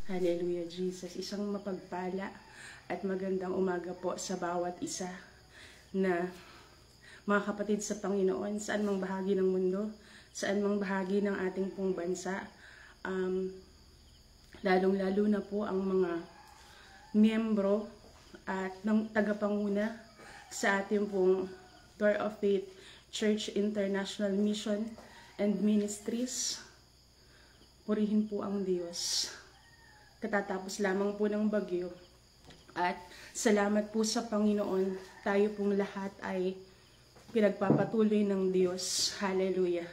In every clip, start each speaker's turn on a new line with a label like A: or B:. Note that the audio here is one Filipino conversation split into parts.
A: Hallelujah, Jesus. Isang mapagpala at magandang umaga po sa bawat isa na mga kapatid sa Panginoon, saan mang bahagi ng mundo, saan mang bahagi ng ating pong bansa. Lalong-lalo na po ang mga miyembro at ng tagapanguna sa ating pong Door of Faith Church International Mission and Ministries. Purihin po ang Diyos. Katatapos lamang po ng bagyo. At salamat po sa Panginoon, tayo pong lahat ay pinagpapatuloy ng Diyos. Hallelujah.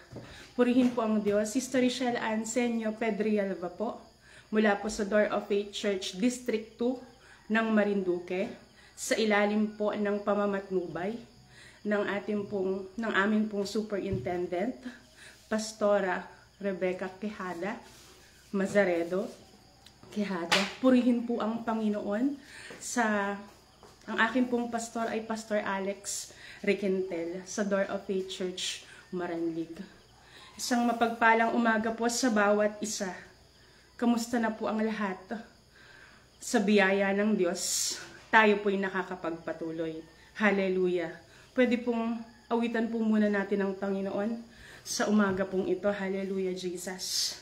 A: Purihin po ang Diyos. Sister Richelle Ansenio Pedrialva po, mula po sa Door of Faith Church District 2 ng Marinduque, sa ilalim po ng pamamatnubay ng aming pong Superintendent, Pastora Rebecca Quijada Mazaredo Quijada. Purihin po ang Panginoon. Ang aking pong pastor ay Pastor Alex Requentel sa Door of Faith Church Maranlig. Isang mapagpalang umaga po sa bawat isa. Kamusta na po ang lahat? Sa biyaya ng Diyos, tayo po'y nakakapagpatuloy. Hallelujah. Pwede pong awitan po muna natin ang Panginoon sa umaga pong ito. Hallelujah, Jesus.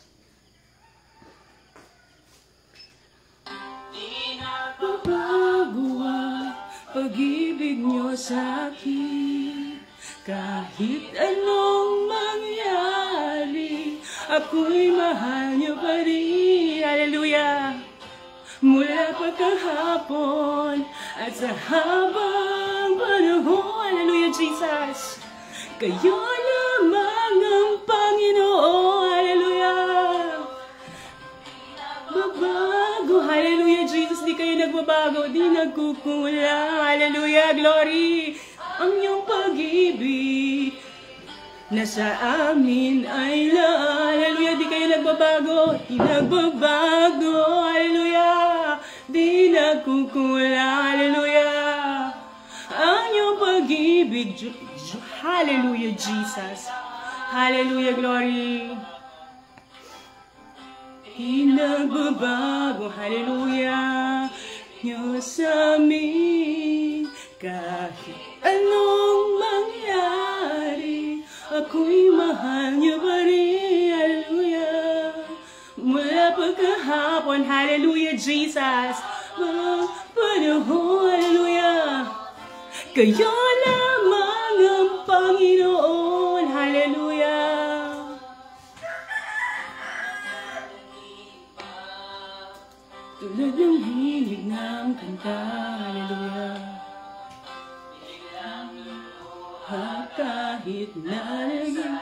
A: Bago ang pag-ibig niyo sa akin, kahit anong mangyari, ako'y mahal niyo pa rin. Hallelujah! Mula pagkahapon at sa habang panahon. Hallelujah, Jesus! Kayo lamang ang Panginoon. Hallelujah! Babago. Hallelujah, Jesus. Di kayo nagbabago, di nagkukulang. Hallelujah, glory. Ang iyong pag-ibig nasa amin ay hallelujah, di kayo nagbabago, di nagbabago. Hallelujah, di nagkukulang. Hallelujah, ang iyong pag-ibig. Hallelujah, Jesus. Hallelujah, glory. Di nagbabago. Hallelujah, niyo sa amin. Kahit anong mangyari, ako'y mahal niyo pa rin. Hallelujah. Mula pagkahapon. Hallelujah, Jesus. Panahon. Hallelujah. Kayo lamang ang Panginoon. Hallelujah. Tulad ng hilig ng kanta. Hallelujah. Kahit na naging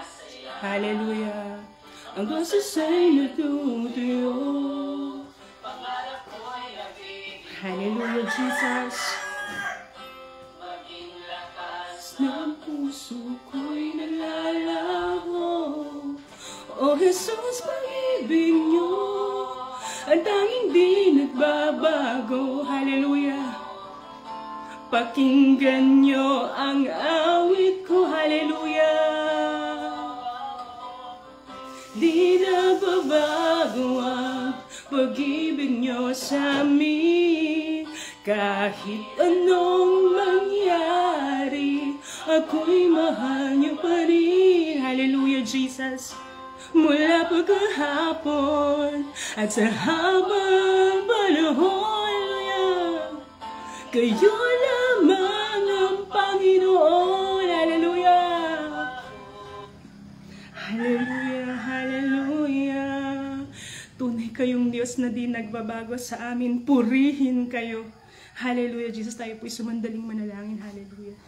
A: hallelujah, ang boses ay natutuyo. Hallelujah, Jesus. Ng puso ko'y nalalaho. O Jesus, pag-ibig niyo ang tanging di nagbabago. Hallelujah. Pakinggan niyo ang awit ko. Hallelujah. Di nagbabago ang pag-ibig niyo sa amin. Kahit anong mangyari, ako'y mahal niyo pa rin. Hallelujah, Jesus. Mula pagkahapon at sa habang panahon. Hallelujah. Kayo lamang ang Panginoon. Hallelujah. Hallelujah, hallelujah. Tunay kayong Diyos na di nagbabago sa amin. Purihin kayo. Hallelujah, Jesus. Tayo po'y sumandaling manalangin. Hallelujah.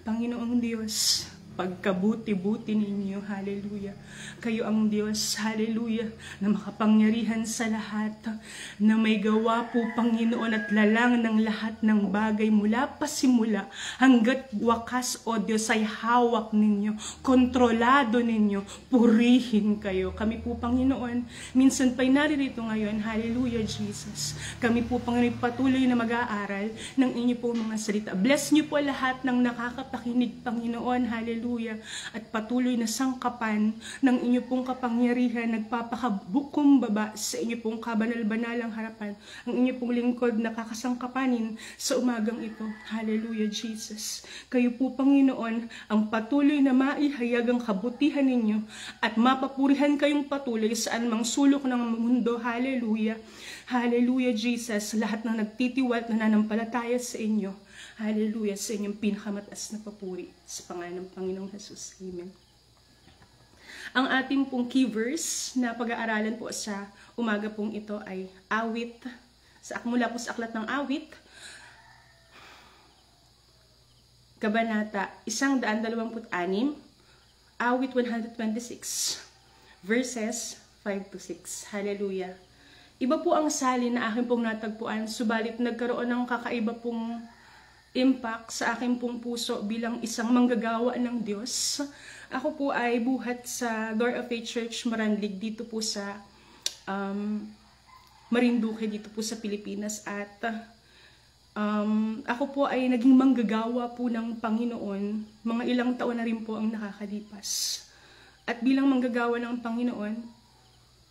A: Panginoong Diyos, pagkabuti-buti ninyo. Hallelujah. Kayo ang Diyos, hallelujah, na makapangyarihan sa lahat, na may gawa po, Panginoon, at lalang ng lahat ng bagay mula pasimula hanggat wakas, O Diyos, ay hawak ninyo, kontrolado ninyo, purihin kayo. Kami po, Panginoon, minsan pa'y naririto ngayon, hallelujah, Jesus. Kami po, Panginoon, patuloy na mag-aaral ng inyo po mga salita. Bless niyo po lahat ng nakakapakinig, Panginoon, hallelujah. hallelujah, at patuloy na sangkapan ng inyo pong kapangyarihan, nagpapakabukumbaba sa inyo pong kabanal-banalang harapan, ang inyo pong lingkod na kakasangkapanin sa umagang ito. Hallelujah, Jesus. Kayo po, Panginoon, ang patuloy na maihayag ang kabutihan ninyo at mapapurihan kayong patuloy sa anumang sulok ng mundo. Hallelujah. Hallelujah, Jesus. Lahat ng nagtitiwala at nananampalataya sa inyo. Hallelujah, sa inyong pinakamataas na papuri. Sa pangalan ng Panginoong Jesus. Amen. Ang ating pong key verse na pag-aaralan po sa umaga pong ito ay awit. Mula po sa aklat ng awit, Kabanata 126, awit 126, verses 5-6. Hallelujah. Iba po ang salin na aking pong natagpuan, subalit nagkaroon ng kakaiba pong impact sa aking pong puso bilang isang manggagawa ng Diyos. Ako po ay buhat sa Door of Faith Church Maranlig dito po sa Marinduque dito po sa Pilipinas, at ako po ay naging manggagawa po ng Panginoon. Mga ilang taon na rin po ang nakakalipas. At bilang manggagawa ng Panginoon,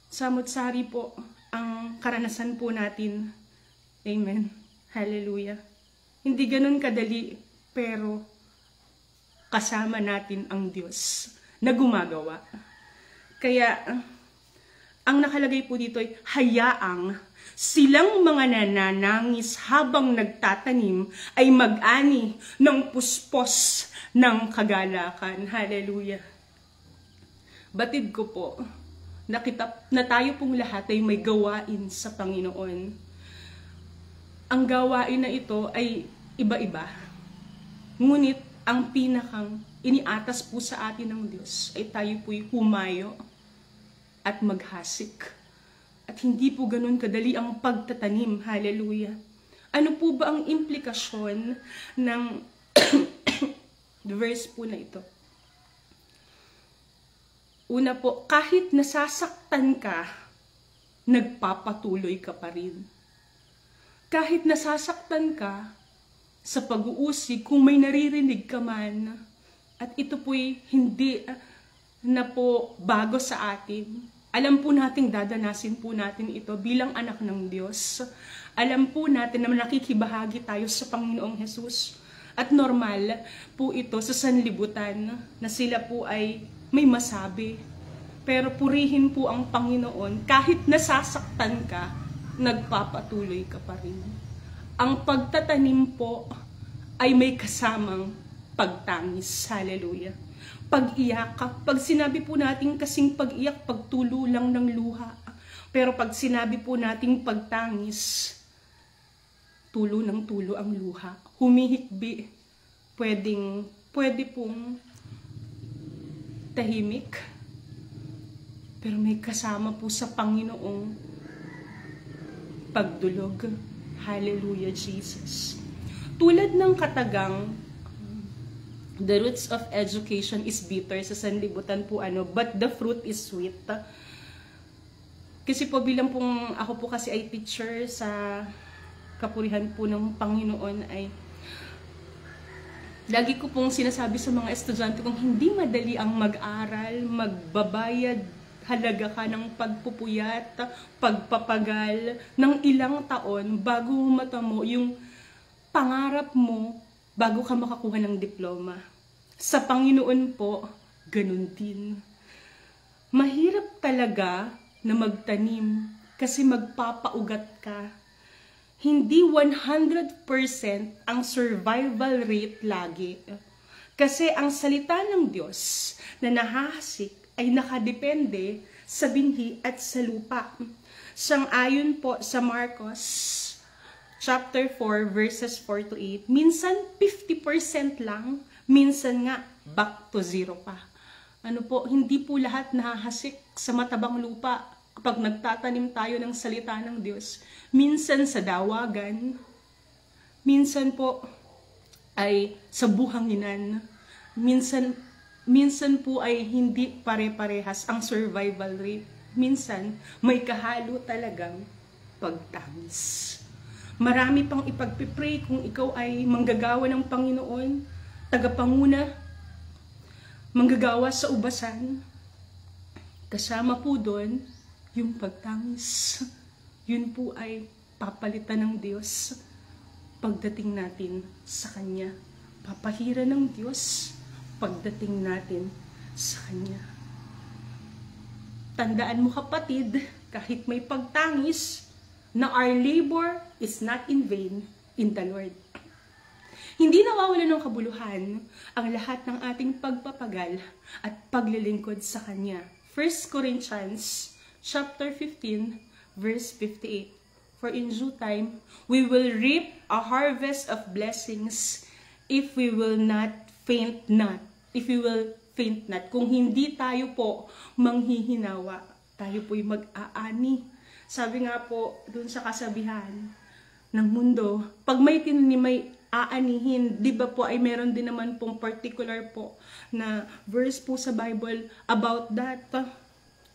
A: samot-sari po ang karanasan po natin. Amen. Hallelujah. Hindi ganun kadali, pero kasama natin ang Diyos na gumagawa. Kaya, ang nakalagay po dito ay, hayaang silang mga nananangis habang nagtatanim ay mag-ani ng puspos ng kagalakan. Hallelujah. Batid ko po, na tayo pong lahat ay may gawain sa Panginoon. Ang gawain na ito ay iba-iba. Ngunit ang pinakang iniatas po sa atin ng Diyos ay tayo po'y humayo at maghasik. At hindi po ganun kadali ang pagtatanim. Hallelujah. Ano po ba ang implikasyon ng verse po na ito? Una po, kahit nasasaktan ka, nagpapatuloy ka pa rin. Kahit nasasaktan ka sa pag-uusig, kung may naririnig ka man, at ito po'y hindi na po bago sa atin. Alam po nating dadanasin po natin ito bilang anak ng Diyos. Alam po natin na nakikibahagi tayo sa Panginoong Jesus. At normal po ito sa sanlibutan na sila po ay may masabi. Pero purihin po ang Panginoon, kahit nasasaktan ka, nagpapatuloy ka pa rin. Ang pagtatanim po ay may kasamang pagtangis. Hallelujah. Pag-iyak. Pag sinabi po natin kasing pag-iyak, pagtulo lang ng luha. Pero pag sinabi po nating pagtangis, tulo ng tulo ang luha. Humihikbi. Pwede pong tahimik. Pero may kasama po sa Panginoong pagdulog. Hallelujah, Jesus. Tulad ng katagang, the roots of education is bitter, sa sanlibutan po but the fruit is sweet. Kasi po bilang pong, ako po kasi ay teacher sa kapurihan po ng Panginoon, ay lagi ko pong sinasabi sa mga estudyante kong hindi madali ang mag-aral, magbabayad halaga ka ng pagpupuyat, pagpapagal ng ilang taon bago matamo yung pangarap mo bago ka makakuha ng diploma. Sa Panginoon po, ganun din. Mahirap talaga na magtanim kasi magpapaugat ka. Hindi 100% ang survival rate lagi. Kasi ang salita ng Diyos na nahahasik ay nakadepende sa binhi at sa lupa. Sang-ayon po sa Marcos chapter 4 verses 4-8, minsan 50% lang, minsan nga back to zero pa. Hindi po lahat nahahasik sa matabang lupa kapag nagtatanim tayo ng salita ng Diyos. Minsan sa dawagan, minsan po ay sa buhanginan, minsan po ay hindi pare-parehas ang survival rate. Minsan, may kahalo talagang pagtangis. Marami pang ipagpipray kung ikaw ay manggagawa ng Panginoon, tagapanguna. manggagawa sa ubasan. Kasama po doon yung pagtangis. Yun po ay papalitan ng Diyos pagdating natin sa Kanya. Papahira ng Diyos pagdating natin sa Kanya. Tandaan mo kapatid, kahit may pagtangis, na our labor is not in vain in the Lord. Hindi nawawala ng kabuluhan ang lahat ng ating pagpapagal at paglilingkod sa Kanya. 1 Corinthians chapter 15, verse 58. For in due time, we will reap a harvest of blessings if we will not faint not. If we will faint not. Kung hindi tayo po manghihinawa, tayo po'y mag-aani. Sabi nga po dun sa kasabihan ng mundo, pag may tinanim may aanihin, di ba po ay meron din naman pong particular po na verse po sa Bible about that.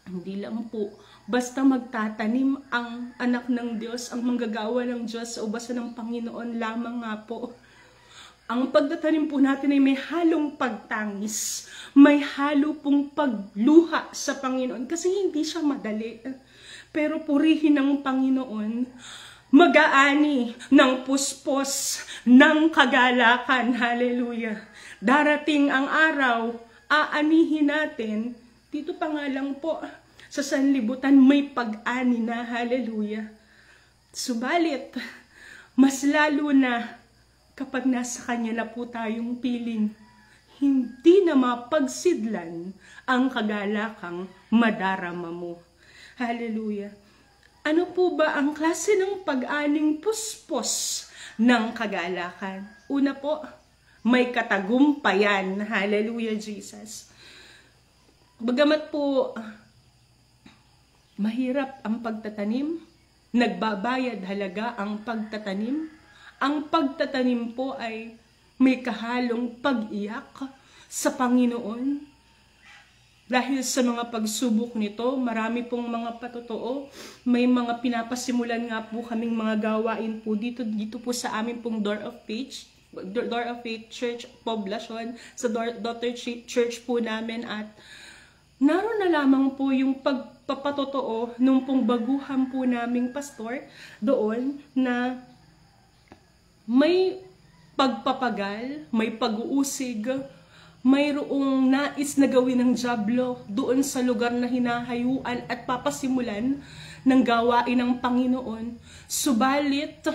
A: Hindi lang po, basta magtatanim ang anak ng Diyos, ang manggagawa ng Diyos sa ubasan ng Panginoon lamang nga po. Ang pagtatanim po natin ay may halong pagtangis, may halo pong pagluha sa Panginoon kasi hindi siya madali. Pero purihin ng Panginoon, mag-aani ng puspos ng kagalakan. Hallelujah. Darating ang araw, aanihin natin. Dito pa nga lang po, sa sanlibutan may pag-ani na. Hallelujah. Subalit, mas lalo na kapag nasa Kanya na po tayong piling, hindi na mapagsidlan ang kagalakang madarama mo. Hallelujah. Ano po ba ang klase ng pag-aning puspos ng kagalakan? Una po, may katagumpayan. Hallelujah, Jesus. Bagamat po, mahirap ang pagtatanim, nagbabayad halaga ang pagtatanim. Ang pagtatanim po ay may kahalong pag-iyak sa Panginoon. Dahil sa mga pagsubok nito, marami pong mga patotoo, may mga pinapasimulan nga po kaming mga gawain po dito po sa amin pong Door of Faith Church Poblacion, sa Daughter Church po namin, at naroon na lamang po yung pagpapatotoo nung pong baguhan po naming pastor doon na may pagpapagal, may pag-uusig, mayroong nais na gawin ng dyablo doon sa lugar na hinahayuan at papasimulan ng gawain ng Panginoon. Subalit,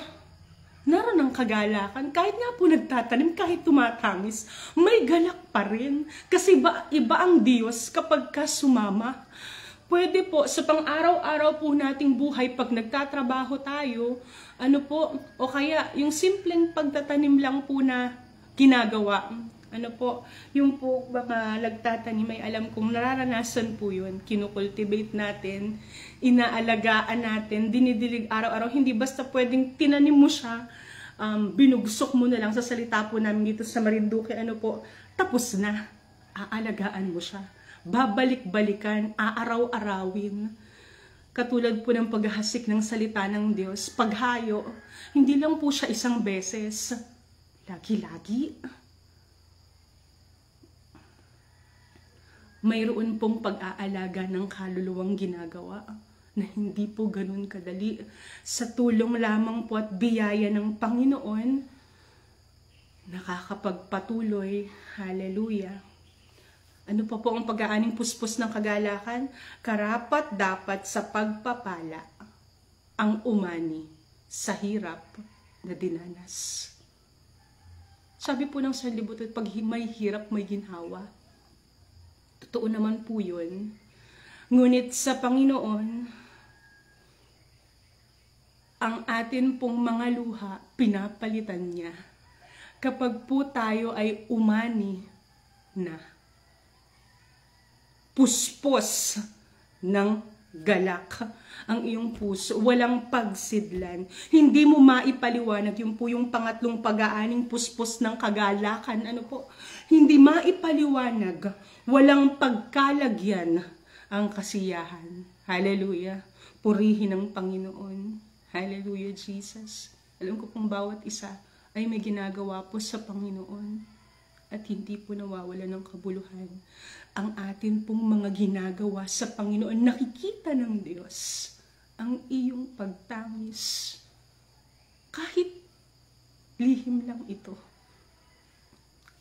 A: naroon ang kagalakan. Kahit nga po nagtatanim, kahit tumatangis, may galak pa rin. Kasi iba ang Diyos kapag ka sumama. Pwede po, sa pang-araw-araw po nating buhay, pag nagtatrabaho tayo, o kaya yung simpleng pagtatanim lang po na ginagawa. Yung po mga nagtatanim, may alam kong nararanasan po yun. Kinukultivate natin, inaalagaan natin, dinidilig araw-araw. Hindi basta pwedeng tinanim mo siya, binugsok mo na lang sa salita po namin dito sa Marinduque, tapos na, aalagaan mo siya. Babalik-balikan, aaraw-arawin. Katulad po ng paghahasik ng salita ng Diyos, paghayo, hindi lang po siya isang beses, lagi-lagi. Mayroon pong pag-aalaga ng kaluluwang ginagawa na hindi po ganun kadali. Sa tulong lamang po at biyaya ng Panginoon, nakakapagpatuloy. Hallelujah. Ano pa po ang pag-aaning puspos ng kagalakan? Karapat dapat sa pagpapala ang umani sa hirap na dinanas. Sabi po ng sanlibutan, pag may hirap, may ginhawa. Totoo naman po yun. Ngunit sa Panginoon, ang atin pong mga luha, pinapalitan niya. Kapag po tayo ay umani na, puspos ng galak ang iyong puso, walang pagsidlan. Hindi mo maipaliwanag yung po yung pangatlong pag-aaning puspos ng kagalakan. Hindi maipaliwanag, walang pagkalagyan ang kasiyahan. Hallelujah. Purihin ang Panginoon. Hallelujah, Jesus. Alam ko pong bawat isa ay may ginagawa po sa Panginoon.
B: at hindi po nawawala ng kabuluhan ang atin pong mga ginagawa sa Panginoon. Nakikita ng Diyos ang iyong pagtangis. Kahit lihim lang ito.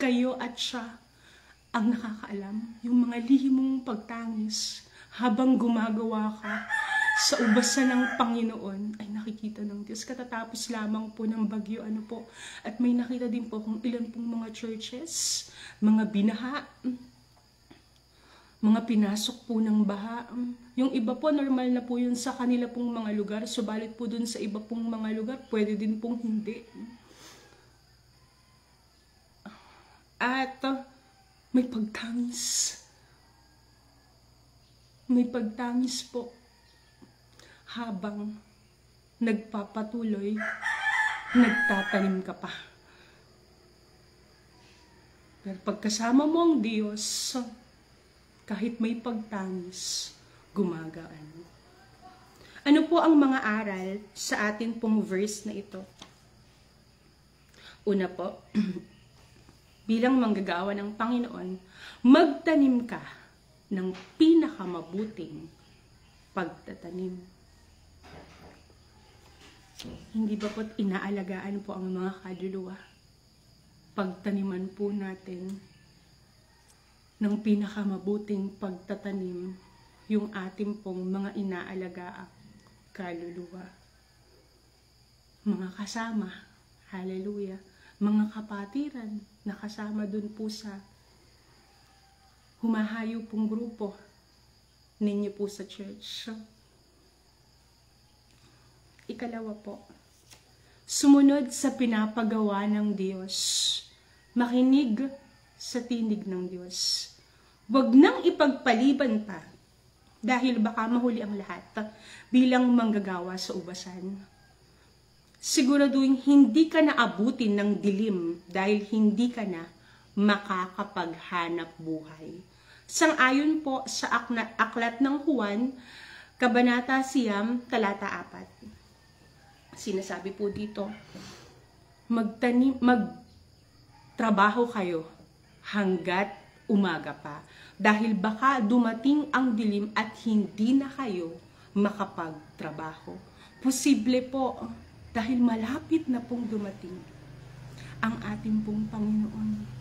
B: Kayo at siya ang nakakaalam. Yung mga lihim mong pagtangis habang gumagawa ka sa ubasan ng Panginoon ay nakikita ng Diyos. Katatapos lamang po ng bagyo, at may nakita din po kung ilan pong mga churches, mga binaha, mga pinasok po ng baha. Yung iba po, normal na po yun sa kanila pong mga lugar, subalit po dun sa iba pong mga lugar, pwede din pong hindi. At may pagtangis. May pagtangis po habang nagpapatuloy, nagtatanim ka pa. Pero pagkasama mo ang Diyos, kahit may pagtangis, gumagaan. Ano po ang mga aral sa atin pong verse na ito? Una po, bilang manggagawa ng Panginoon, magtanim ka ng pinakamabuting pagtatanim. Hindi ba po't inaalagaan po ang mga kaluluwa? Pagtaniman po natin ng pinakamabuting pagtatanim yung ating pong mga inaalagaang kaluluwa. Mga kasama, hallelujah, mga kapatiran na kasama dun po sa humahayo pong grupo ninyo po sa church. Ikalawa po, sumunod sa pinapagawa ng Diyos. Makinig sa tinig ng Diyos. Huwag nang ipagpaliban pa dahil baka mahuli ang lahat bilang manggagawa sa ubasan. Siguraduhin hindi ka na abutin ng dilim dahil hindi ka na makakapaghanap buhay. Sang-ayon po sa aklat ng Juan, Kabanata 9, talata 4. Sinasabi po dito, magtrabaho kayo hanggat umaga pa dahil baka dumating ang dilim at hindi na kayo makapagtrabaho. Posible po dahil malapit na pong dumating ang ating pong Panginoon.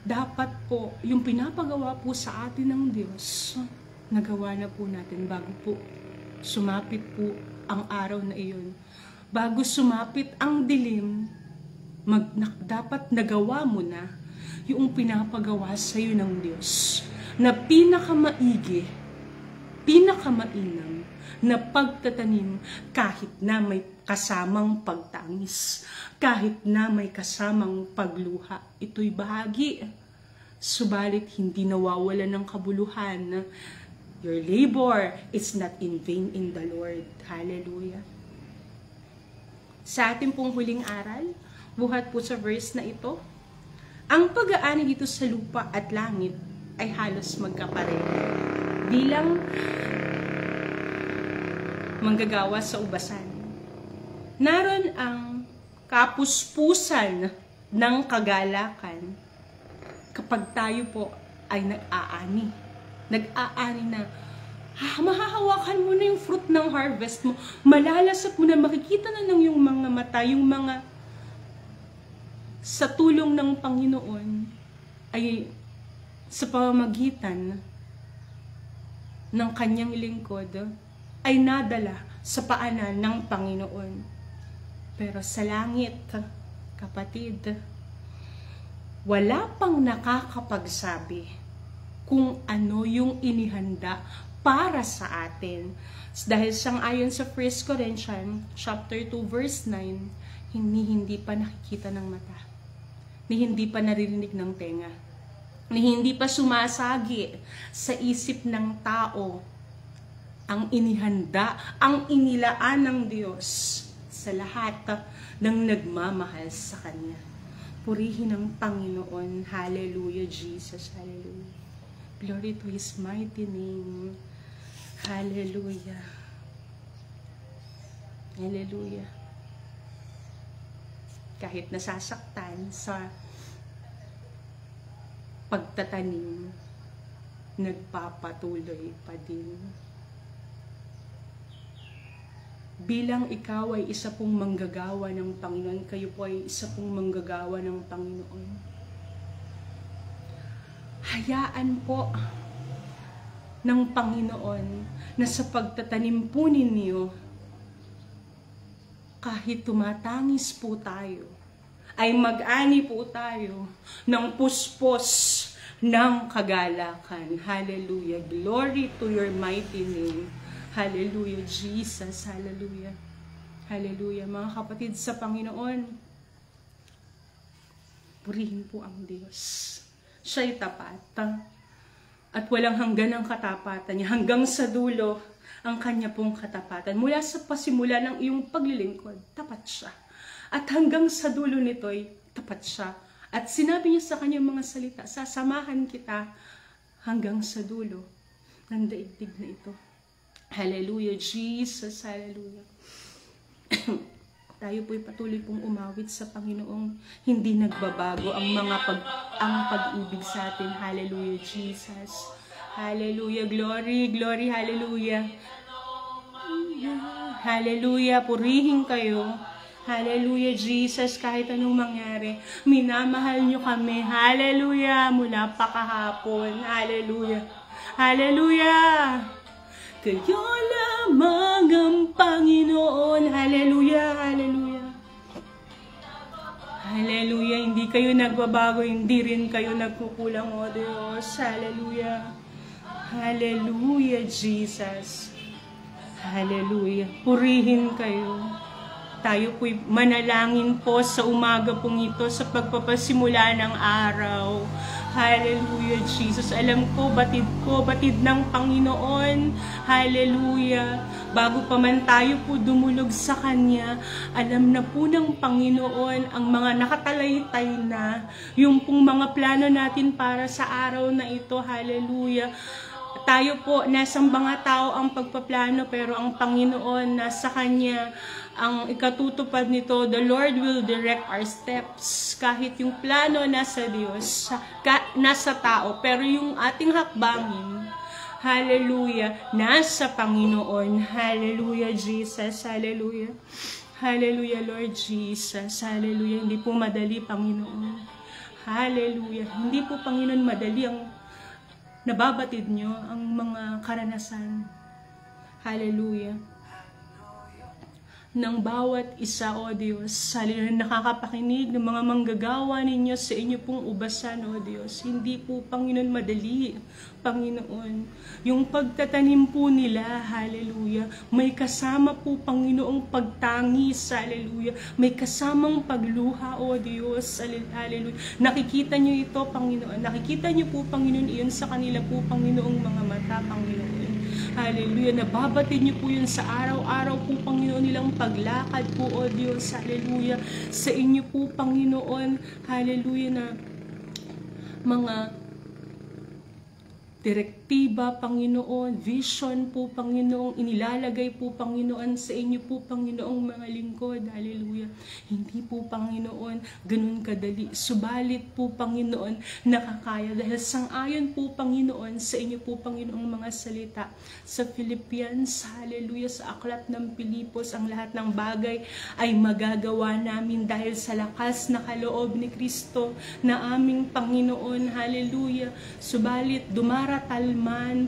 B: Dapat po yung pinapagawa po sa atin ng Diyos, nagawa na po natin bago po sumapit po ang araw na iyon. Bago sumapit ang dilim, dapat nagawa mo na yung pinapagawa sa iyo ng Diyos na pinakamaigi, pinakamainam na pagtatanim kahit na may kasamang pagtangis, kahit na may kasamang pagluha. Ito'y bahagi. Subalit hindi nawawala ng kabuluhan. Your labor is not in vain in the Lord. Hallelujah. Sa ating pong huling aral, buhat po sa verse na ito, ang pag-aani dito sa lupa at langit ay halos magkapareho. Bilang manggagawa sa ubasan, naroon ang kapuspusan ng kagalakan kapag tayo po ay nag-aani. Nag-aani na, mahahawakan mo na yung fruit ng harvest mo, malalasap mo na, makikita na ng yung mga mata, yung mga sa tulong ng Panginoon ay sa pamamagitan ng kanyang lingkod ay nadala sa paanan ng Panginoon. Pero sa langit, kapatid, wala pang nakakapagsabi kung ano yung inihanda para sa atin. Dahil sang-ayon sa 1 Corinthians chapter 2 verse 9, hindi pa nakikita ng mata, ni hindi pa naririnig ng tenga, ni hindi pa sumasagi sa isip ng tao ang inihanda, ang inilaan ng Diyos sa lahat ng nagmamahal sa Kanya. Purihin ang Panginoon. Hallelujah, Jesus. Hallelujah. Glory to His mighty name. Hallelujah. Hallelujah. Kahit nasasaktan sa pagtatanim, nagpapatuloy pa din. Bilang ikaw ay isa pong manggagawa ng Panginoon, kayo po ay isa pong manggagawa ng Panginoon. Hayaan po ng Panginoon na sa pagtatanim po ninyo, kahit tumatangis po tayo, ay mag-ani po tayo ng puspos ng kagalakan. Hallelujah. Glory to your mighty name. Hallelujah, Jesus. Hallelujah. Hallelujah. Mga kapatid sa Panginoon, purihin po ang Diyos. Siya'y tapat. At walang hanggan ang katapatan niya. Hanggang sa dulo, ang kanya pong katapatan. Mula sa pasimula ng iyong paglilingkod, tapat siya. At hanggang sa dulo nito'y tapat siya. At sinabi niya sa kanyang mga salita, sasamahan kita hanggang sa dulo ng daigdig na ito. Hallelujah, Jesus, hallelujah. Tayo po'y patuloy pong umawit sa Panginoong hindi nagbabago ang pag-ibig sa atin. Hallelujah, Jesus. Hallelujah, glory, glory, hallelujah. Hallelujah, purihin kayo. Hallelujah, Jesus, kahit anong mangyari, minamahal nyo kami. Hallelujah, mula pa kahapon. Hallelujah. Hallelujah. Kayo lamang ang Panginoon. Hallelujah, hallelujah. Hallelujah, hindi kayo nagbabago, hindi rin kayo nagkukulang, o Diyos. Hallelujah. Hallelujah, Jesus. Hallelujah. Purihin kayo. Tayo po'y manalangin po sa umaga pong ito sa pagpapasimula ng araw. Hallelujah, Jesus. Alam ko, batid ng Panginoon. Hallelujah. Bago pa man tayo po dumulog sa Kanya, alam na po ng Panginoon ang mga nakatalaytay na, yung pong mga plano natin para sa araw na ito. Hallelujah. Tayo po, nasa mga tao ang pagpaplano, pero ang Panginoon, nasa Kanya ang ikatutupad nito. The Lord will direct our steps. Kahit yung plano nasa Diyos, nasa tao, pero yung ating hakbangin, hallelujah, nasa Panginoon. Hallelujah, Jesus. Hallelujah. Hallelujah, Lord Jesus. Hallelujah. Hindi po madali, Panginoon. Hallelujah. Hindi po, Panginoon, madali ang nababatid nyo, ang mga karanasan. Hallelujah. Ng bawat isa, O Diyos, hallelujah, nakakapakinig ng mga manggagawa ninyo sa inyo pong ubasan, O Diyos. Hindi po, Panginoon, madali, Panginoon. Yung pagtatanim po nila, hallelujah, may kasama po, Panginoong pagtangis, hallelujah. May kasamang pagluha, O Diyos, hallelujah. Nakikita nyo ito, Panginoon. Nakikita nyo po, Panginoon, iyon sa kanila po, Panginoong mga mata, Panginoon. Hallelujah. Nababatid niyo po yun sa araw-araw po, Panginoon, nilang paglakad po, O Diyos. Hallelujah. Sa inyo po, Panginoon. Hallelujah, na mga direktiba, Panginoon, vision po, Panginoon, inilalagay po, Panginoon, sa inyo po, Panginoong mga lingkod. Hallelujah. Hindi po, Panginoon, ganun kadali. Subalit po, Panginoon, nakakaya. Dahil sang-ayon po, Panginoon, sa inyo po, Panginoong mga salita. Sa Philippians, hallelujah, sa aklat ng Pilipos, ang lahat ng bagay ay magagawa namin dahil sa lakas na kaloob ni Kristo na aming Panginoon. Hallelujah. Subalit, dumaratalman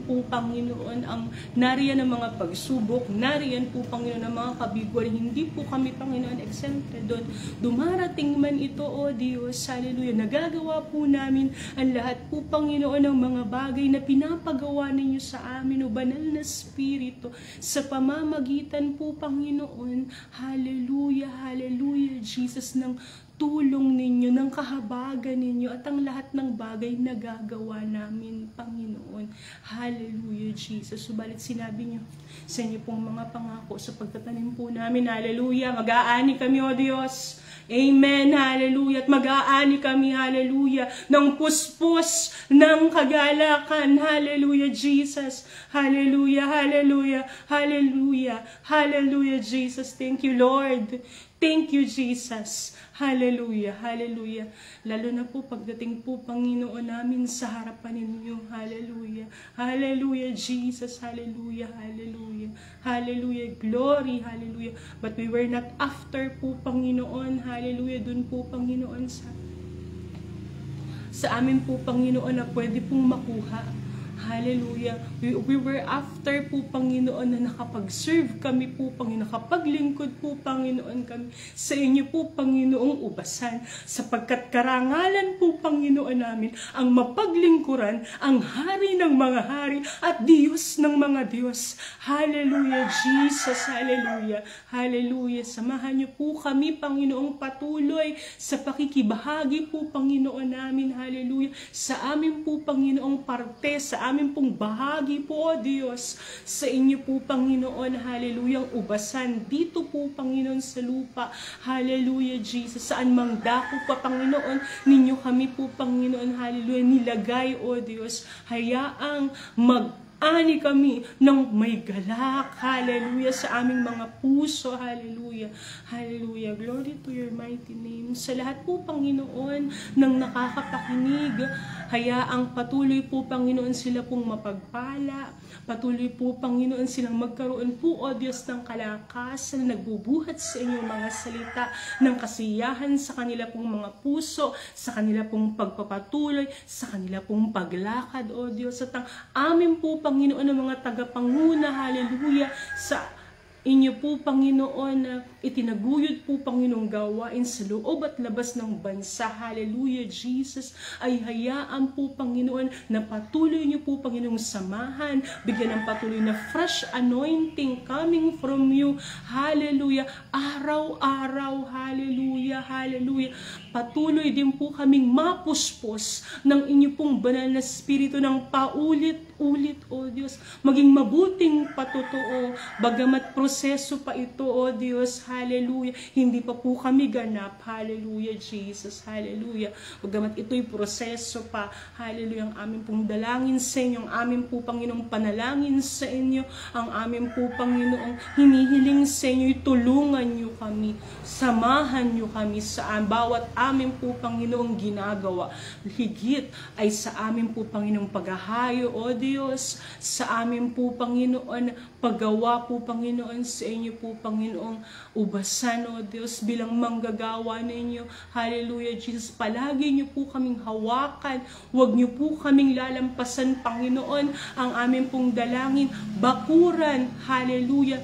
B: po, Panginoon, ang nariyan ng mga pagsubok, nariyan po, Panginoon, ang mga kabiguan. Hindi po kami, Panginoon, exempted doon. Dumarating man ito, O Diyos, hallelujah, nagagawa po namin ang lahat po, Panginoon, ng mga bagay na pinapagawa ninyo sa amin, O Banal na Espiritu, sa pamamagitan po, Panginoon, hallelujah, hallelujah, Jesus, ng tulong ninyo, ng kahabagan ninyo, at ang lahat ng bagay na gagawa namin, Panginoon. Hallelujah, Jesus. Subalit sinabi niyo sa inyo pong mga pangako sa pagtatanim po namin, hallelujah, mag-aani kami, O Diyos. Amen, hallelujah. At mag-aani kami, hallelujah, ng puspos ng kagalakan, hallelujah, Jesus. Hallelujah, hallelujah, hallelujah, hallelujah, Jesus. Thank you, Lord. Thank you, Jesus. Hallelujah, hallelujah. Lalo na po pagdating po, Panginoon namin sa harapan ninyo. Hallelujah, hallelujah, Jesus. Hallelujah, hallelujah, hallelujah, glory, hallelujah. But we were not after po, Panginoon. Hallelujah, dun po, Panginoon, sa amin po, Panginoon, na pwede pong makuha. Hallelujah. We were after po, Panginoon, na nakapag-serve kami po, Panginoon, nakapaglingkod po, Panginoon, kami sa inyo po, Panginoong ubasan. Sapagkat karangalan po, Panginoon namin, ang mapaglingkuran, ang hari ng mga hari at Diyos ng mga Diyos. Hallelujah, Jesus. Hallelujah. Hallelujah. Samahan niyo po kami, Panginoong, patuloy sa pakikibahagi po, Panginoon namin. Hallelujah. Sa amin po, Panginoong parte, sa amin pong bahagi po, O Diyos, sa inyo po, Panginoon, hallelujah, ubasan dito po, Panginoon, sa lupa, hallelujah, Jesus, saan mang dako pa, Panginoon, ninyo kami po, Panginoon, hallelujah, nilagay, O Diyos, hayaang ani kami ng may galak, hallelujah, sa aming mga puso, hallelujah, hallelujah, glory to your mighty name. Sa lahat po, Panginoon, ng nakakapakinig, hayaang patuloy po, Panginoon, sila pong mapagpala, patuloy po, Panginoon, silang magkaroon po, O Diyos, ng kalakasan, nagbubuhat sa inyong mga salita, ng kasiyahan sa kanila pong mga puso, sa kanila pong pagpapatuloy, sa kanila pong paglakad, O Diyos, at ang amin po, Panginoon, ng mga tagapanguna, hallelujah, sa inyo po, Panginoon, na itinaguyod po, Panginoong, gawain sa loob at labas ng bansa. Hallelujah, Jesus. Ay hayaan po, Panginoon, na patuloy niyo po, Panginoong, samahan, bigyan ng patuloy na fresh anointing coming from you. Hallelujah. Araw-araw, hallelujah, hallelujah. Patuloy din po kaming mapuspos ng inyo pong banal na spirito ng paulit-ulit, O Diyos. Maging mabuting patotoo, bagamat proseso pa ito, O Diyos, hallelujah. Hindi pa po kami ganap, hallelujah, Jesus, hallelujah. Bagamat ito'y proseso pa, hallelujah, ang aming pong dalangin sa inyo, ang aming po, Panginoong, panalangin sa inyo, ang aming po, Panginoong, hinihiling sa inyo, tulungan nyo kami, samahan nyo kami sa bawat amin po, Panginoong, ginagawa. Higit ay sa amin po, Panginoong, paghahayo, O Diyos, sa amin po, Panginoon, paggawa po, Panginoon, sa inyo po, Panginoong, ubasan, O Diyos, bilang manggagawa ninyo. Hallelujah, Jesus, palagi nyo po kaming hawakan, huwag nyo po kaming lalampasan, Panginoon, ang amin pong dalangin, bakuran, hallelujah,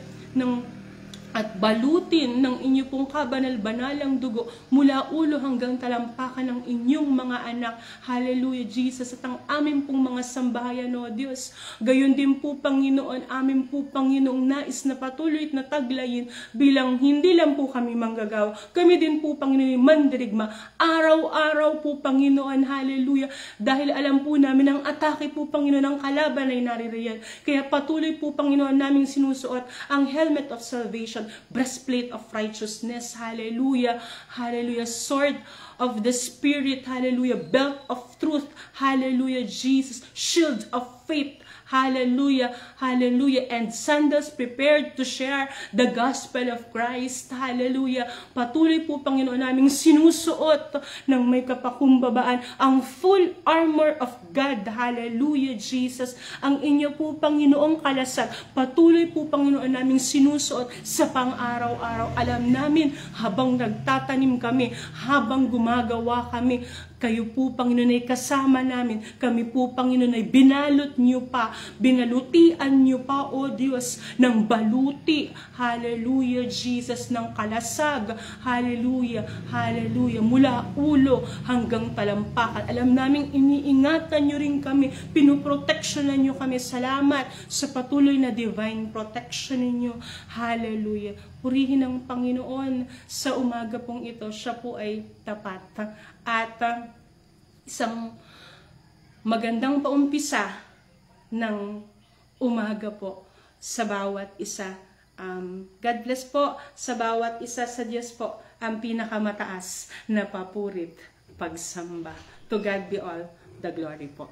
B: at balutin ng inyo pong kabanal-banalang dugo mula ulo hanggang talampakan ng inyong mga anak. Hallelujah, Jesus. At ang amin pong mga sambahayan, O Diyos. Gayon din po, Panginoon, amin po, Panginoong, nais na patuloy na taglayin bilang hindi lang po kami manggagawa. Kami din po, Panginoon, mandirigma. Araw-araw po, Panginoon, hallelujah. Dahil alam po namin ang atake po, Panginoon, ng kalaban ay naririyan. Kaya patuloy po, Panginoon, naming sinusuot ang helmet of salvation, breastplate of righteousness, hallelujah, hallelujah, sword of the Spirit, hallelujah, belt of truth, hallelujah, Jesus, shield of faith, hallelujah, hallelujah, and sandals prepared to share the gospel of Christ, hallelujah. Patuloy po, Panginoon, naming sinusuot ng may kapakumbabaan ang full armor of God, hallelujah, Jesus. Ang inyo po, Panginoong kalasag, patuloy po, Panginoon, naming sinusuot sa pang-araw-araw. Alam namin, habang nagtatanim kami, habang gumagawa kami, kayo po, Panginoon, ay kasama namin. Kami po, Panginoon, ay binalot nyo pa, binalutian nyo pa, O Diyos, ng baluti, hallelujah, Jesus, ng kalasag, hallelujah, hallelujah, mula ulo hanggang talampakan. Alam namin, iniingatan nyo rin kami, pinuproteksyonan nyo kami. Salamat sa patuloy na divine protection ninyo, hallelujah. Purihin ang Panginoon sa umaga pong ito. Siya po ay tapat. At isang magandang paumpisa ng umaga po sa bawat isa. God bless po sa bawat isa, sa Diyos po ang pinakamataas na papurit, pagsamba. To God be all the glory po.